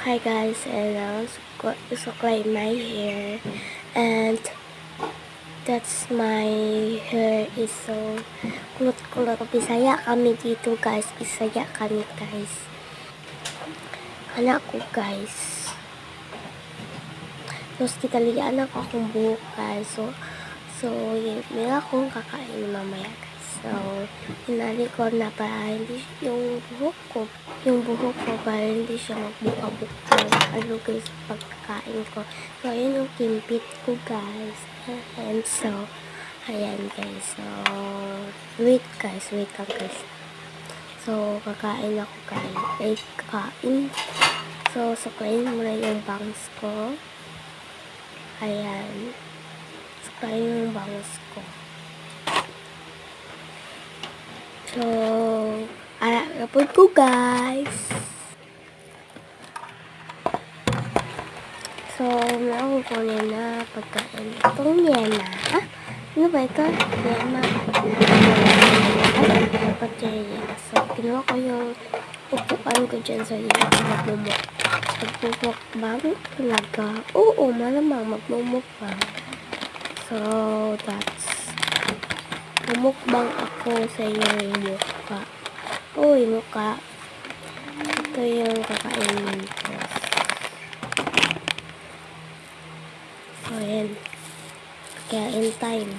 Hi guys, and suklay my hair, and that's my hair is so kulot-kulot. Bisaya kami dito guys, Bisaya kami guys. Anak ko guys. Tapos kita liyan ako akong buhok guys. So may akong kakain mamaya guys. So, hinali ko na para hindi yung buhok ko para hindi siya magbuka-buka. Ano guys, pagkakain ko. So, yun yung kimpit ko guys. And so, ayan guys. So, wait lang guys. So, kakain ako guys. Kakain. So, suklayin muna yung bangs ko. Ayan. Suklayin yung bangs ko. So, report ko guys. So, meron ko na pagkain. Itong yena. Ano ba ito? Yena. So, kinuha ko yung upuan ko dyan sa iyo. Magmumukbang talaga. Oo, malamang magmumukbang. So, that's mukbang ako sa iyong mukha. Uy, mukha. Ito yung kakainin ko. So, ayan. Kain time.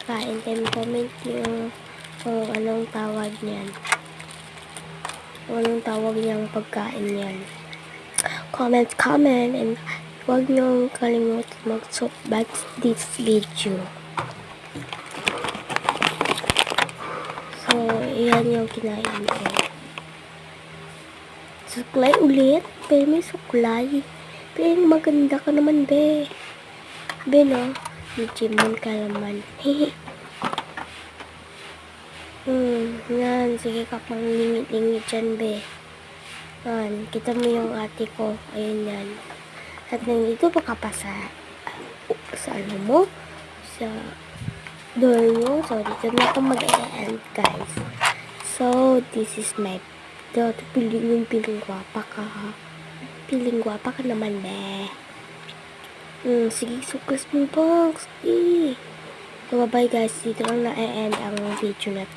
Kain time. Comment yung kung anong tawag niyan. Kung anong tawag niyang pagkain niyan. Comment. And huwag niyong kalimutan mag-subscribe this video. So, iyan yung kinain ko. Suklay ulit. Pero may suklay. Pero maganda ka naman, be. Be, no? Jimon ka naman. Hehe. Yan. Sige ka pang lingit-lingit dyan, be. Yan. Kita mo yung ate ko. Ayun yan. At nandito pa ka pa sa ano mo? Sa door mo. So, dito na ako mag-e-end, guys. So, this is my piling gwapa ka. Piling gwapa ka naman, be. Sige, suklas mo, box. So, bye-bye, guys. Dito lang na-e-end ang video na